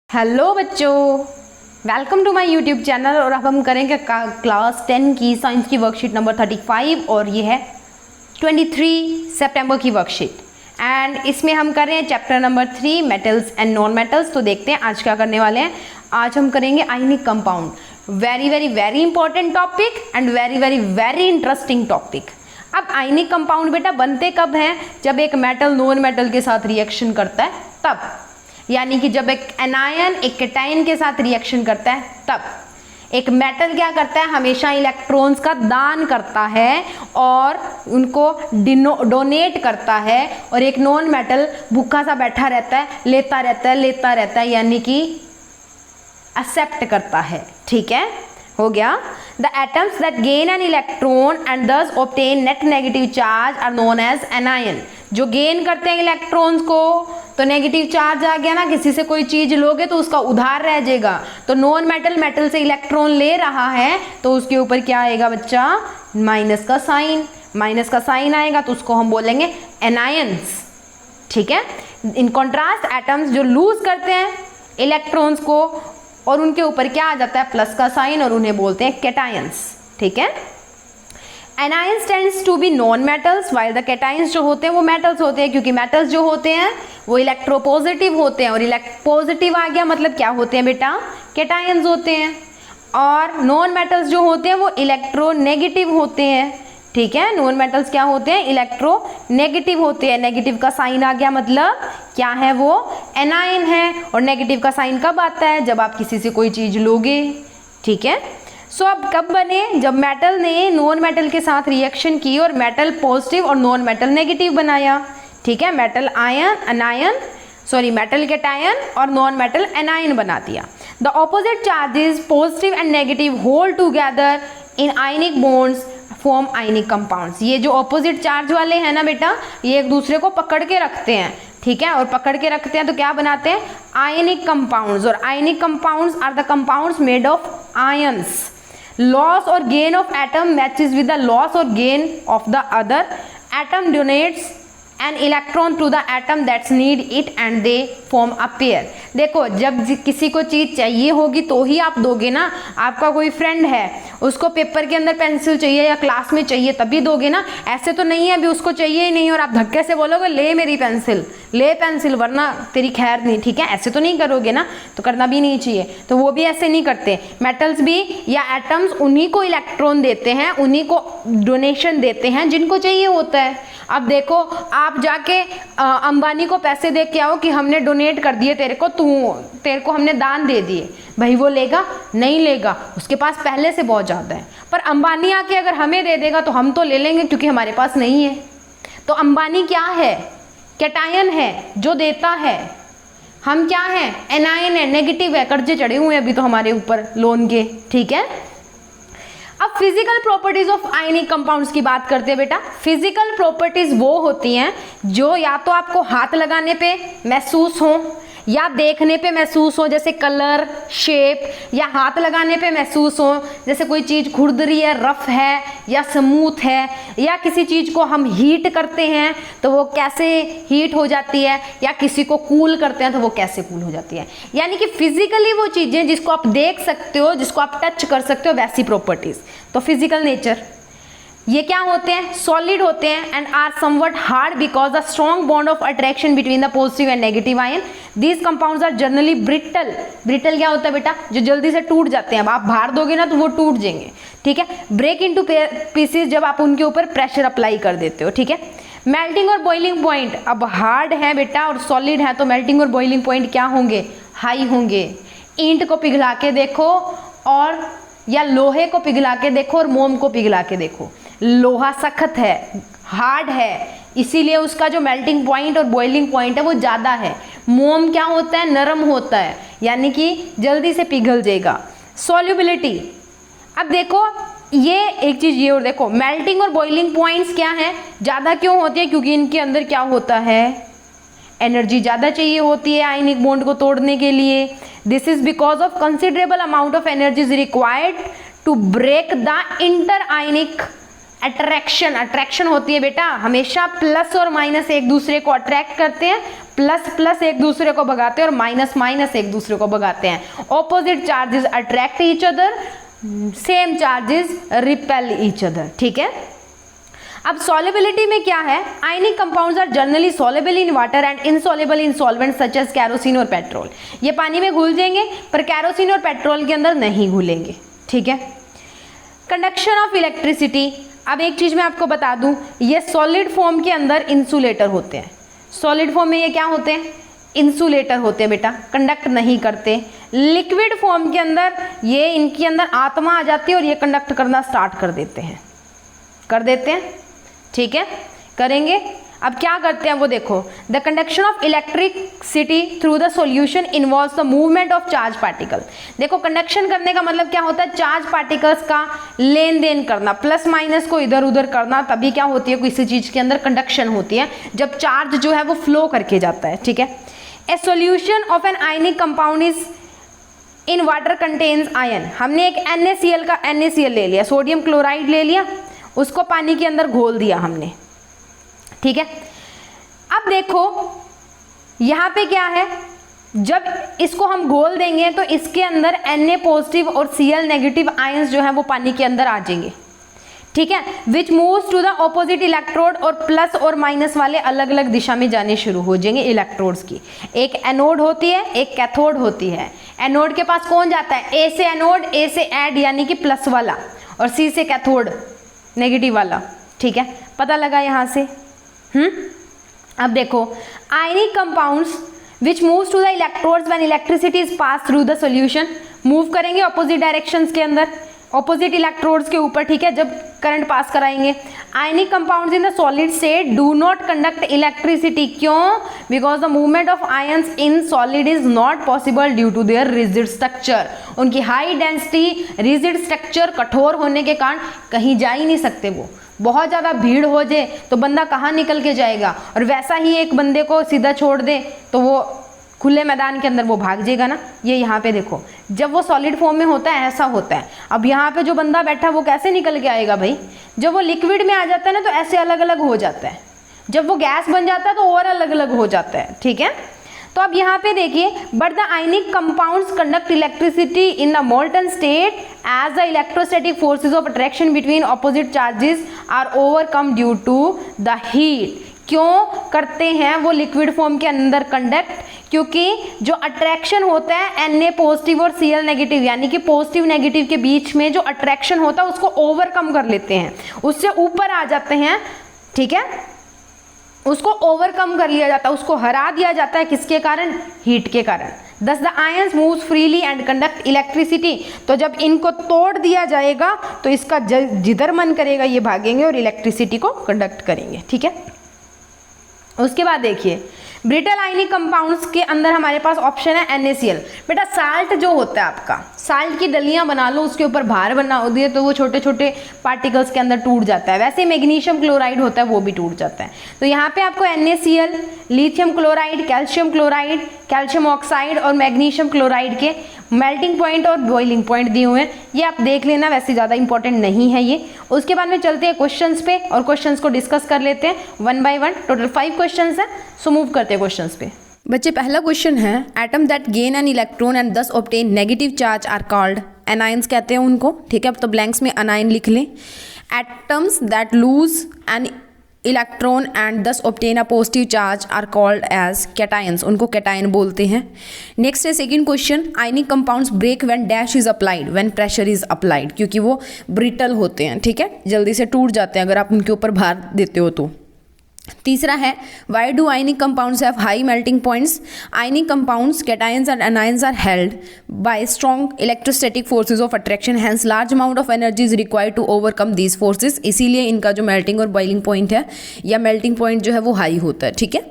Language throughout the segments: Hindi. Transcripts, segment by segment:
हेलो बच्चों, welcome to my YouTube channel. और अब हम करेंगे क्लास 10 की साइंस की वर्कशीट नंबर 35 और ये है 23 सितंबर की वर्कशीट। एंड इसमें हम कर रहे हैं chapter number 3 metals and non metals. तो देखते हैं आज क्या करने वाले हैं। आज हम करेंगे ionic compound. Very very very important topic and very very very interesting topic. अब आयनिक कंपाउंड बेटा बनते कब हैं? जब एक मेटल नॉन मेटल के साथ रिएक्शन करता है तब, यानी कि जब एक एनायन एक कैटायन के साथ रिएक्शन करता है तब। एक मेटल क्या करता है? हमेशा इलेक्ट्रॉन्स का दान करता है और उनको डोनेट करता है। और एक नॉन मेटल भूखा सा बैठा रहता है, लेता रहता है लेता रहता है, यानी कि एक्सेप्ट करता है। ठीक है, हो गया। The atoms that gain an electron and thus obtain net negative charge are known as anion. जो गेन करते हैं इलेक्ट्रॉन्स को, तो नेगेटिव चार्ज आ गया ना, किसी से कोई चीज लोगे तो उसका उधार रह जाएगा। तो नॉन मेटल मेटल से इलेक्ट्रॉन ले रहा है तो उसके ऊपर क्या आएगा बच्चा? माइनस का साइन। माइनस का साइन आएगा तो उसको हम बोलेंगे एनायंस। ठीक है। इन कॉन्ट्रास्ट एटम्स जो लूज करते हैं इलेक्ट्रॉन्स को और उनके ऊपर क्या आ जाता है? प्लस का साइन, और उन्हें बोलते हैं कैटायंस। ठीक है। Anions tends to be non metals while the cations जो होते हैं वो मेटल्स होते हैं, क्योंकि मेटल्स जो होते हैं वो इलेक्ट्रोपॉजिटिव होते हैं। और पॉजिटिव आ गया मतलब क्या होते हैं बेटा? कैटायंस होते हैं। और नॉन मेटल्स जो होते हैं वो इलेक्ट्रोनेगेटिव होते हैं। ठीक है, नॉन मेटल्स क्या होते हैं? इलेक्ट्रोनेगेटिव होते हैं। नेगेटिव का साइन आ गया मतलब क्या है? वो एनायन है। और नेगेटिव का साइन कब आता है? जब आप किसी से कोई चीज लोगे। ठीक है। सो अब कब बने? जब मेटल ने नॉन मेटल के साथ रिएक्शन की और मेटल पॉजिटिव और नॉन मेटल नेगेटिव बनाया। ठीक है, मेटल मेटल कैटायन और नॉन मेटल एनायन बना दिया। The opposite charges positive and negative hold together in ionic bonds form ionic compounds. ये जो ऑपोजिट चार्ज वाले हैं ना बेटा, ये एक दूसरे को पकड़ के रखते हैं। ठीक है, और पकड़ के रखते हैं तो क्या बनाते हैं? Ionic compounds. और ionic compounds are the compounds made of ions. Loss or gain of atom matches with the loss or gain of the other. Atom donates an electron to the atom that's need it and they form a pair. देखो, जब किसी को चीज चाहिए होगी तो ही आप दोगे ना। आपका कोई फ्रेंड है, उसको पेपर के अंदर पेंसिल चाहिए या क्लास में चाहिए तभी दोगे ना। ऐसे तो नहीं है अभी उसको चाहिए ही नहीं और आप धक्के से बोलोगे ले मेरी पेंसिल, ले पेंसिल वरना तेरी खैर नहीं। ठीक है, ऐसे तो नहीं करोगे ना, तो करना भी नहीं चाहिए। तो वो भी ऐसे नहीं करते। मेटल्स भी या एटम्स उन्हीं को इलेक्ट्रॉन देते हैं, उन्हीं को डोनेशन देते हैं जिनको चाहिए होता है। अब देखो, आप जाके अंबानी को पैसे दे के आओ कि हमने डोनेट कर दिए तेरे को हमने दान दे दिए, भाई वो लेगा? नहीं लेगा, उसके पास पहले से बहुत ज़्यादा है। पर अंबानी आके अगर हमें दे देगा तो हम तो ले लेंगे क्योंकि हमारे पास नहीं है। तो अंबानी क्या है? कैटायन है जो देता है। हम क्या है? एनायन है, नेगेटिव है, कर्जे चढ़े हुए हैं अभी तो हमारे ऊपर लोन के। ठीक है। अब physical properties of ionic compounds की बात करते हैं बेटा। फिजिकल प्रॉपर्टीज वो होती हैं जो या तो आपको हाथ लगाने पे महसूस हो या देखने पे महसूस हो, जैसे कलर, शेप, या हाथ लगाने पे महसूस हो, जैसे कोई चीज़ खुरदरी है, रफ है या स्मूथ है, या किसी चीज़ को हम हीट करते हैं तो वो कैसे हीट हो जाती है, या किसी को कूल करते हैं तो वो कैसे कूल हो जाती है। यानी कि फिजिकली वो चीज़ें जिसको आप देख सकते हो, जिसको आप टच कर सकते हो, वैसी प्रॉपर्टीज। तो फिजिकल नेचर ये क्या होते हैं? सॉलिड होते हैं and are somewhat hard because the strong bond of attraction between the positive and negative ion. These compounds are generally brittle. Brittle क्या होता है बेटा? जो जल्दी से टूट जाते हैं। अब आप भार दोगे ना तो वो टूट जाएंगे। ठीक है। ब्रेक इनटू पीसेस जब आप उनके ऊपर प्रेशर अप्लाई कर देते हो। ठीक है। मेल्टिंग और बॉइलिंग पॉइंट, अब हार्ड है बेटा और सॉलिड है तो मेल्टिंग और बॉइलिंग पॉइंट क्या होंगे? हाई होंगे। ईंट को पिघला के देखो और या लोहे को पिघला के देखो और मोम को पिघला के देखो। लोहा सख्त है, हार्ड है, इसीलिए उसका जो मेल्टिंग पॉइंट और बॉइलिंग पॉइंट है वो ज़्यादा है। मोम क्या होता है? नरम होता है, यानी कि जल्दी से पिघल जाएगा। सॉल्युबिलिटी, अब देखो ये एक चीज़ ये और देखो, मेल्टिंग और बॉइलिंग पॉइंट्स क्या हैं? ज़्यादा क्यों होती है? क्योंकि इनके अंदर क्या होता है? एनर्जी ज़्यादा चाहिए होती है आयनिक बॉन्ड को तोड़ने के लिए। This is because of considerable amount of energy is required to break the inter ionic attraction. Attraction होती है बेटा, हमेशा प्लस और माइनस एक दूसरे को अट्रैक्ट करते हैं, प्लस प्लस एक दूसरे को भगाते हैं और माइनस माइनस एक दूसरे को भगाते हैं। Opposite charges attract each other, same charges repel each other, ठीक है। अब सॉल्युबिलिटी में क्या है, ionic compounds are generally soluble in water and insoluble in solvent such as kerosene और पेट्रोल। ये पानी में घुल जाएंगे पर कैरोसिन और पेट्रोल के अंदर नहीं घुलेंगे, ठीक है। कंडक्शन ऑफ इलेक्ट्रिसिटी, अब एक चीज मैं आपको बता दूं, ये सॉलिड फॉर्म के अंदर इंसुलेटर होते हैं। सॉलिड फॉर्म में ये क्या होते हैं, इंसुलेटर होते हैं बेटा, कंडक्ट नहीं करते। लिक्विड फॉर्म के अंदर ये इनके अंदर आत्मा आ जाती है और ये कंडक्ट करना स्टार्ट कर देते हैं, ठीक है, करेंगे। अब क्या करते हैं वो देखो, the conduction of electricity through the solution involves the movement of charge particle. देखो कंडक्शन करने का मतलब क्या होता है, चार्ज पार्टिकल्स का लेन देन करना, प्लस माइनस को इधर उधर करना, तभी क्या होती है किसी चीज के अंदर कंडक्शन होती है, जब चार्ज जो है वो फ्लो करके जाता है, ठीक है। ए solution of an ionic compound is in water contains ion. हमने एक NaCl का NaCl ले लिया, सोडियम क्लोराइड ले लिया, उसको पानी के अंदर घोल दिया हमने, ठीक है। अब देखो यहाँ पे क्या है, जब इसको हम घोल देंगे तो इसके अंदर Na पॉजिटिव और Cl नेगेटिव आयंस जो है वो पानी के अंदर आ जाएंगे, ठीक है, which moves to the opposite electrode, और प्लस और माइनस वाले अलग अलग दिशा में जाने शुरू हो जाएंगे इलेक्ट्रोड्स की। एक एनोड होती है, एक कैथोड होती है। एनोड के पास कौन जाता है, ए से एनोड, ए से ऐड यानी कि प्लस वाला, और सी से कैथोड नेगेटिव वाला, ठीक है, पता लगा यहाँ से। अब देखो ionic compounds which moves to the electrodes when electricity is pass through the solution, move करेंगे ऑपोजिट डायरेक्शंस के अंदर, ऑपोजिट इलेक्ट्रोड्स के ऊपर, ठीक है, जब करंट पास कराएंगे। Ionic compounds in the solid state do not conduct electricity, क्यों, because the movement of ions in solid is not possible due to their rigid structure. उनकी हाई डेंसिटी, रिजिड स्ट्रक्चर, कठोर होने के कारण कहीं जा ही नहीं सकते। वो बहुत ज़्यादा भीड़ हो जाए तो बंदा कहाँ निकल के जाएगा, और वैसा ही एक बंदे को सीधा छोड़ दे तो वो खुले मैदान के अंदर वो भाग जाएगा ना। ये यहाँ पे देखो, जब वो सॉलिड फॉर्म में होता है ऐसा होता है। अब यहाँ पे जो बंदा बैठा है वो कैसे निकल के आएगा भाई, जब वो लिक्विड में आ जाता है ना तो ऐसे अलग अलग हो जाता है, जब वो गैस बन जाता है तो और अलग अलग हो जाता है, ठीक है। तो अब यहाँ पे देखिए, but the ionic compounds conduct electricity in the molten state as the electrostatic forces of attraction between opposite charges are overcome due to the heat. क्यों करते हैं वो लिक्विड फॉर्म के अंदर कंडक्ट, क्योंकि जो अट्रैक्शन होता है Na पॉजिटिव और Cl नेगेटिव यानी कि पॉजिटिव नेगेटिव के बीच में जो अट्रैक्शन होता है उसको ओवरकम कर लेते हैं, उससे ऊपर आ जाते हैं, ठीक है, उसको ओवरकम कर लिया जाता है, उसको हरा दिया जाता है, किसके कारण, हीट के कारण। Thus the ions moves freely and conduct electricity। तो जब इनको तोड़ दिया जाएगा तो इसका जिधर मन करेगा ये भागेंगे और इलेक्ट्रिसिटी को कंडक्ट करेंगे, ठीक है। उसके बाद देखिए ब्रिटल आयनिक कंपाउंड्स के अंदर हमारे पास ऑप्शन है NaCl। बेटा साल्ट जो होता है आपका, साल्ट की डलियां बना लो, उसके ऊपर भार बना दिए तो वो छोटे छोटे पार्टिकल्स के अंदर टूट जाता है। वैसे मैग्नीशियम क्लोराइड होता है वो भी टूट जाता है। तो यहाँ पे आपको NaCl, lithium chloride, calcium chloride, calcium oxide और मैग्नीशियम क्लोराइड के मेल्टिंग पॉइंट और बॉइलिंग पॉइंट दिए हुए हैं, ये आप देख लेना, वैसे ज़्यादा इंपॉर्टेंट नहीं है ये। उसके बाद में चलते हैं क्वेश्चंस पे और क्वेश्चंस को डिस्कस कर लेते हैं one by one. Total 5 questions हैं, सो मूव करते हैं क्वेश्चंस पे। बच्चे पहला क्वेश्चन है, atom that gain an electron and thus obtain negative charge are called, anions कहते हैं उनको, ठीक है। अब तो ब्लैंक्स में अनायन लिख लें। Atoms that lose an electron and thus obtain a positive charge are called as cations, उनको कैटायन बोलते हैं। नेक्स्ट है second question, ionic compounds break when dash is applied, when pressure is applied, क्योंकि वो ब्रिटल होते हैं, ठीक है, जल्दी से टूट जाते हैं अगर आप उनके ऊपर भार देते हो तो। तीसरा है, why do ionic compounds have high melting points, ionic compounds cations and anions are held by strong electrostatic forces of attraction, hence large amount of energy is required to overcome these forces, इसीलिए इनका जो मेल्टिंग और बॉइलिंग पॉइंट है या मेल्टिंग पॉइंट जो है वो हाई होता है, ठीक है।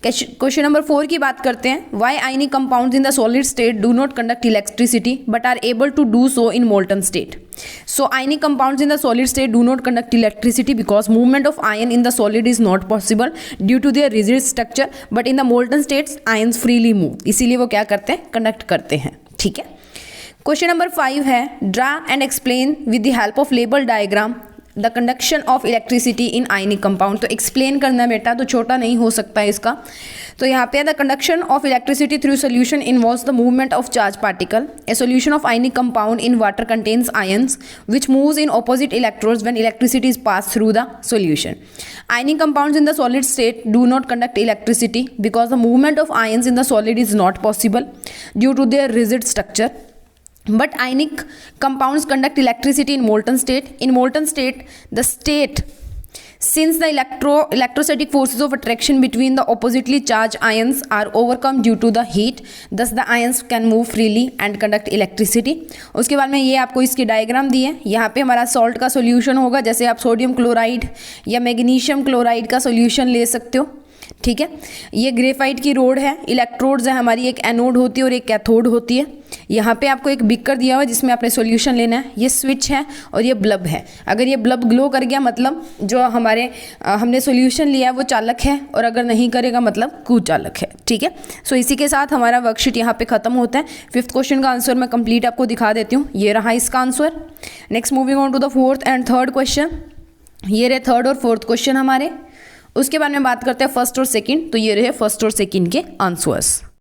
क्वेश्चन नंबर 4 की बात करते हैं, why ionic compounds in the solid state do not conduct electricity but are able to do so in molten state. So ionic compounds in the solid state do not conduct electricity because movement of ion in the solid is not possible due to their rigid structure, but in the molten states ions freely move, इसीलिए वो क्या करते हैं, कंडक्ट करते हैं, ठीक है। क्वेश्चन नंबर 5 है, draw and explain with the help of label diagram the conduction of electricity in ionic compound. तो एक्सप्लेन करना बेटा, तो छोटा नहीं हो सकता है इसका। तो यहाँ पे the conduction of electricity through solution involves the movement of charge particle. A solution of ionic compound in water contains ions which moves in opposite electrodes when electricity is pass through the solution. Ionic compounds in the solid state do not conduct electricity because the movement of ions in the solid is not possible due to their rigid structure. But ionic compounds conduct electricity in molten state. In molten state, since the electrostatic forces of attraction between the oppositely charged ions are overcome due to the heat, thus the ions can move freely and conduct electricity. उसके बाद में ये आपको इसकी डायग्राम दी है। यहाँ पे हमारा सॉल्ट का सॉल्यूशन होगा, जैसे आप सोडियम क्लोराइड या मैग्नीशियम क्लोराइड का सॉल्यूशन ले सकते हो, ठीक है। ये ग्रेफाइट की रोड है, इलेक्ट्रोड्स है हमारी, एक एनोड होती है और एक कैथोड होती है। यहाँ पे आपको एक बीकर दिया हुआ है जिसमें आपने सॉल्यूशन लेना है। ये स्विच है और ये बल्ब है। अगर ये बल्ब ग्लो कर गया मतलब जो हमने सॉल्यूशन लिया है वो चालक है, और अगर नहीं करेगा मतलब कुचालक है, ठीक है। सो इसी के साथ हमारा वर्कशीट यहाँ पे खत्म होता है। 5th क्वेश्चन का आंसर मैं कंप्लीट आपको दिखा देती हूँ। ये रहा इसका answer. Next moving on to the 4th and 3rd question. ये रहे 3rd और 4th क्वेश्चन हमारे। उसके बाद में बात करते हैं 1st और 2nd। तो ये रहे 1st और 2nd के आंसर्स।